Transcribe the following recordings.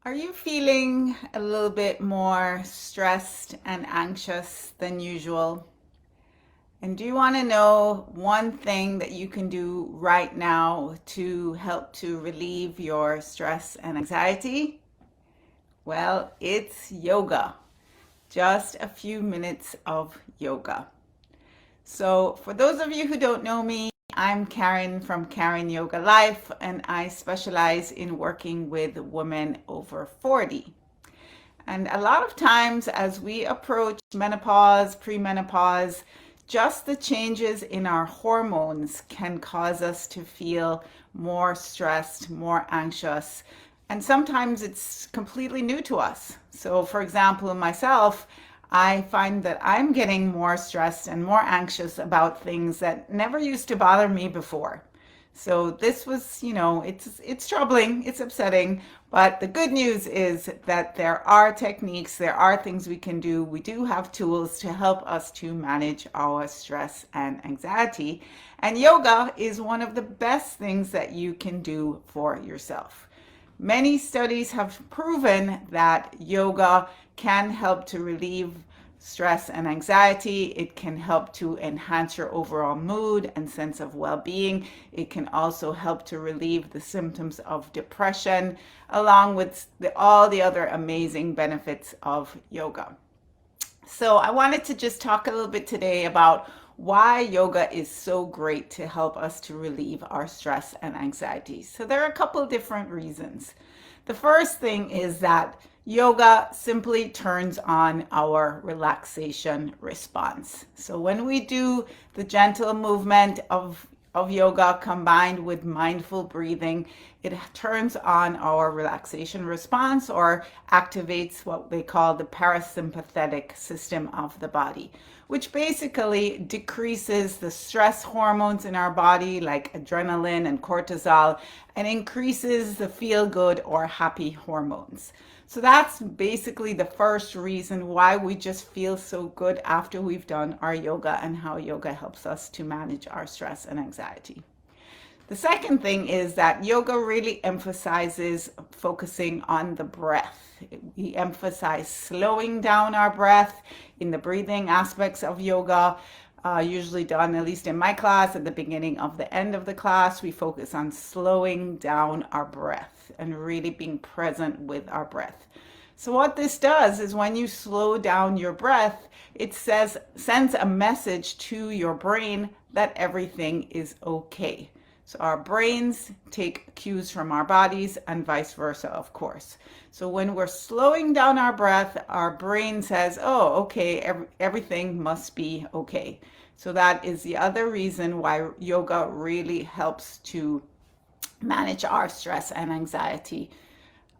Are you feeling a little bit more stressed and anxious than usual? And do you want to know one thing that you can do right now to help to relieve your stress and anxiety? Well, it's yoga. Just a few minutes of yoga. So, for those of you who don't know me, I'm Karin from Karinyogalife, and I specialize in working with women over 40. And a lot of times, as we approach menopause, premenopause, just the changes in our hormones can cause us to feel more stressed, more anxious, and sometimes it's completely new to us. So, for example, myself, I find that I'm getting more stressed and more anxious about things that never used to bother me before. So this was, it's troubling, it's upsetting, but the good news is that there are techniques, there are things we can do. We do have tools to help us to manage our stress and anxiety. And yoga is one of the best things that you can do for yourself. Many studies have proven that yoga can help to relieve stress and anxiety. It can help to enhance your overall mood and sense of well-being. It can also help to relieve the symptoms of depression, along with all the other amazing benefits of yoga. So I wanted to just talk a little bit today about why yoga is so great to help us to relieve our stress and anxiety. So there are a couple different reasons. The first thing is that yoga simply turns on our relaxation response. So when we do the gentle movement of yoga combined with mindful breathing, it turns on our relaxation response or activates what they call the parasympathetic system of the body, which basically decreases the stress hormones in our body like adrenaline and cortisol and increases the feel good or happy hormones. So that's basically the first reason why we just feel so good after we've done our yoga and how yoga helps us to manage our stress and anxiety. The second thing is that yoga really emphasizes focusing on the breath. We emphasize slowing down our breath in the breathing aspects of yoga, usually done, at least in my class, at the beginning of the end of the class. We focus on slowing down our breath and really being present with our breath. So what this does is when you slow down your breath, it sends a message to your brain that everything is okay. So our brains take cues from our bodies and vice versa, of course. So when we're slowing down our breath, our brain says, oh, okay, everything must be okay. So that is the other reason why yoga really helps to manage our stress and anxiety.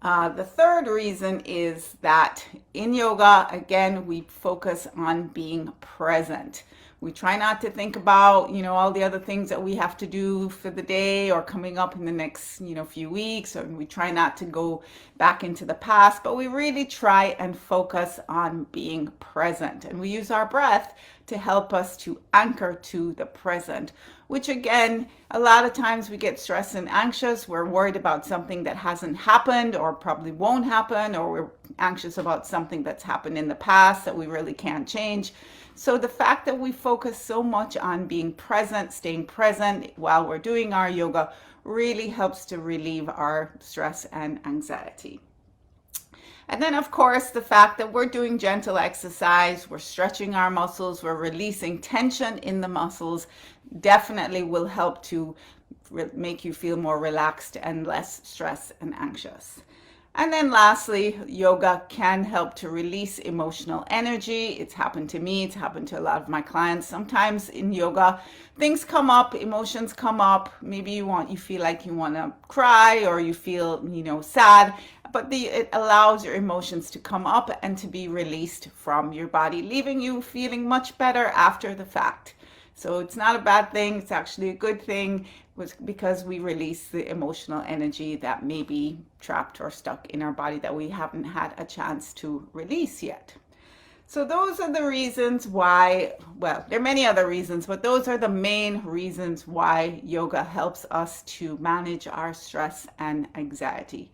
The third reason is that in yoga, again, we focus on being present. We try not to think about, all the other things that we have to do for the day or coming up in the next, few weeks, or we try not to go back into the past, but we really try and focus on being present. And we use our breath to help us to anchor to the present, which again, a lot of times we get stressed and anxious. We're worried about something that hasn't happened or probably won't happen, or we're anxious about something that's happened in the past that we really can't change. So the fact that we focus so much on being present, staying present while we're doing our yoga really helps to relieve our stress and anxiety. And then, of course, the fact that we're doing gentle exercise, we're stretching our muscles, we're releasing tension in the muscles, definitely will help to make you feel more relaxed and less stressed and anxious. And then lastly, yoga can help to release emotional energy. It's happened to me. It's happened to a lot of my clients. Sometimes in yoga, things come up, emotions come up. Maybe you feel like you want to cry or you feel, sad, but it allows your emotions to come up and to be released from your body, leaving you feeling much better after the fact. So it's not a bad thing. It's actually a good thing because we release the emotional energy that may be trapped or stuck in our body that we haven't had a chance to release yet. So those are the reasons why, well, there are many other reasons, but those are the main reasons why yoga helps us to manage our stress and anxiety.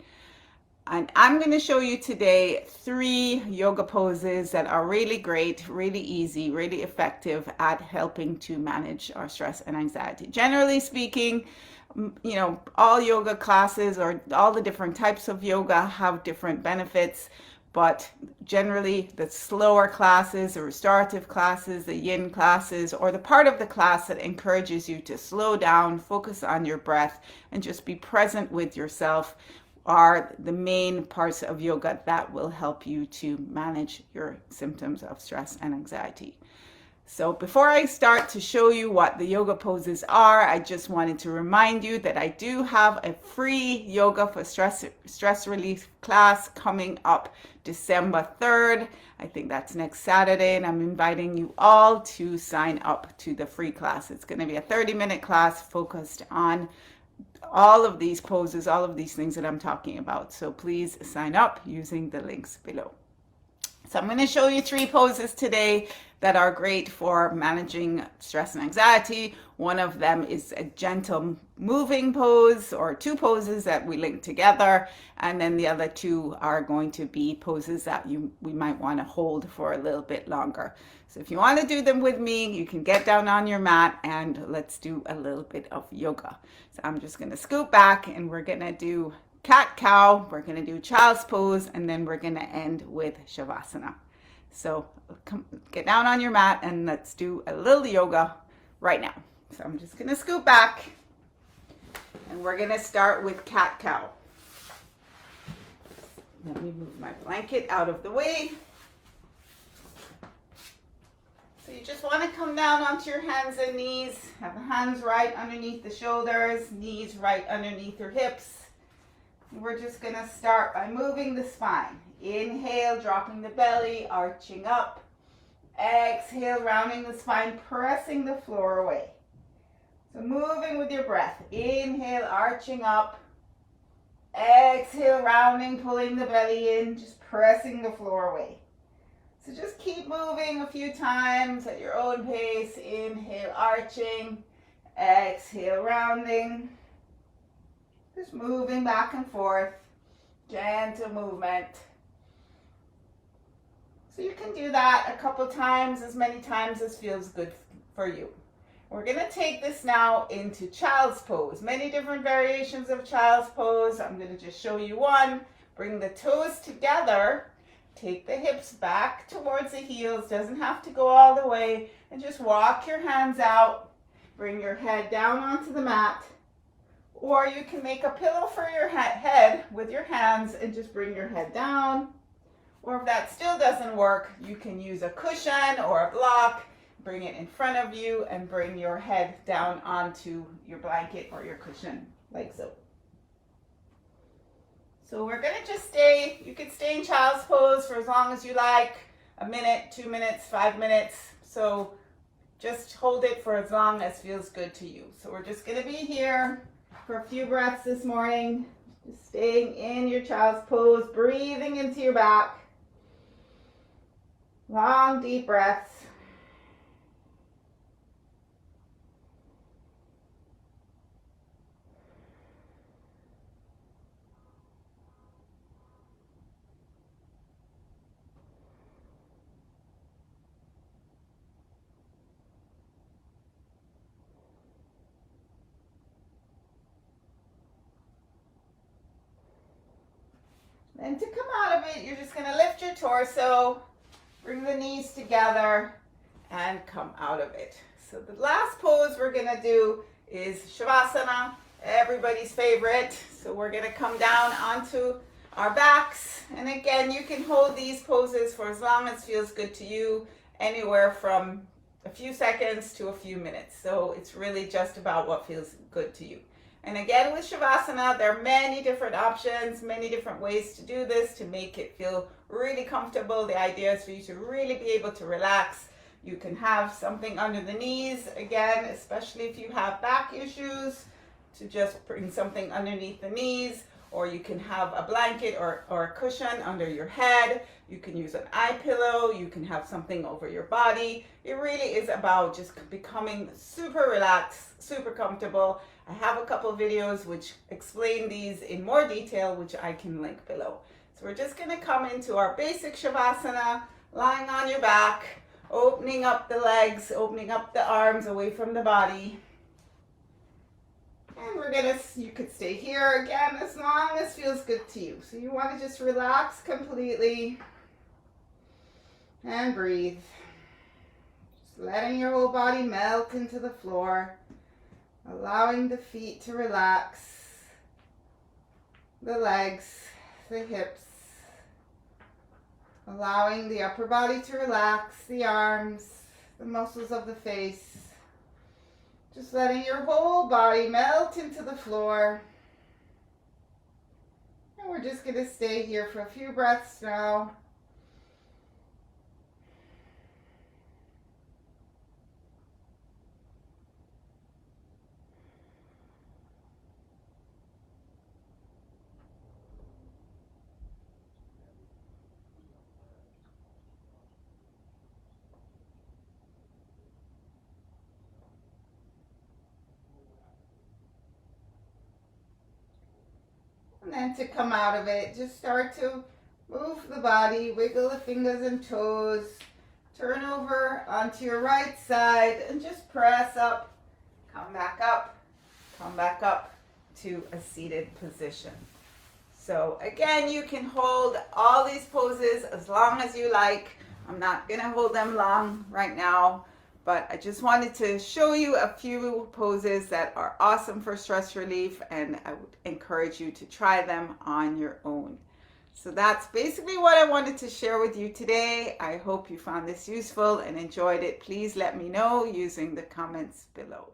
And I'm going to show you today 3 yoga poses that are really great, really easy, really effective at helping to manage our stress and anxiety. Generally speaking, all yoga classes or all the different types of yoga have different benefits, but generally the slower classes, the restorative classes, the yin classes, or the part of the class that encourages you to slow down, focus on your breath, and just be present with yourself are the main parts of yoga that will help you to manage your symptoms of stress and anxiety. So before I start to show you what the yoga poses are, I just wanted to remind you that I do have a free yoga for stress relief class coming up December 3rd. I think that's next Saturday, and I'm inviting you all to sign up to the free class. It's going to be a 30-minute class focused on all of these poses, all of these things that I'm talking about. So please sign up using the links below. So I'm going to show you 3 poses today that are great for managing stress and anxiety. One of them is a gentle moving pose, or 2 poses that we link together. And then the other 2 are going to be poses that we might want to hold for a little bit longer. So if you want to do them with me, you can get down on your mat and let's do a little bit of yoga. So I'm just going to scoot back and we're going to do cat-cow, we're going to do child's pose, and then we're going to end with shavasana. So come, get down on your mat and let's do a little yoga right now. So I'm just going to scoot back and we're going to start with cat-cow. Let me move my blanket out of the way. So you just want to come down onto your hands and knees. Have the hands right underneath the shoulders, knees right underneath your hips. We're just going to start by moving the spine. Inhale, dropping the belly, arching up. Exhale, rounding the spine, pressing the floor away. So moving with your breath. Inhale, arching up. Exhale, rounding, pulling the belly in, just pressing the floor away. So just keep moving a few times at your own pace. Inhale, arching. Exhale, rounding. Just moving back and forth. Gentle movement. So you can do that a couple times, as many times as feels good for you. We're going to take this now into child's pose. Many different variations of child's pose. I'm going to just show you one. Bring the toes together. Take the hips back towards the heels. Doesn't have to go all the way. And just walk your hands out. Bring your head down onto the mat. Or you can make a pillow for your head with your hands and just bring your head down. Or if that still doesn't work, you can use a cushion or a block. Bring it in front of you and bring your head down onto your blanket or your cushion, like so. So we're going to just stay, you can stay in child's pose for as long as you like, a minute, 2 minutes, 5 minutes. So just hold it for as long as feels good to you. So we're just going to be here for a few breaths this morning. Just staying in your child's pose, breathing into your back. Long, deep breaths. And to come out of it, you're just going to lift your torso, bring the knees together, and come out of it. So the last pose we're going to do is shavasana, everybody's favorite. So we're going to come down onto our backs. And again, you can hold these poses for as long as feels good to you, anywhere from a few seconds to a few minutes. So it's really just about what feels good to you. And again, with shavasana, there are many different options, many different ways to do this to make it feel really comfortable. The idea is for you to really be able to relax. You can have something under the knees, again, especially if you have back issues, to just bring something underneath the knees. or you can have a blanket or a cushion under your head. You can use an eye pillow. You can have something over your body. It really is about just becoming super relaxed, super comfortable. I have a couple videos which explain these in more detail, which I can link below. So we're just going to come into our basic Shavasana, lying on your back, opening up the legs, opening up the arms away from the body. And you could stay here again as long as feels good to you. So you want to just relax completely and breathe. Just letting your whole body melt into the floor, allowing the feet to relax, the legs, the hips, allowing the upper body to relax, the arms, the muscles of the face. Just letting your whole body melt into the floor. And we're just going to stay here for a few breaths now. And then to come out of it, just start to move the body, wiggle the fingers and toes, turn over onto your right side and just press up, come back up to a seated position. So again, you can hold all these poses as long as you like. I'm not going to hold them long right now, but I just wanted to show you a few poses that are awesome for stress relief, and I would encourage you to try them on your own. So that's basically what I wanted to share with you today. I hope you found this useful and enjoyed it. Please let me know using the comments below.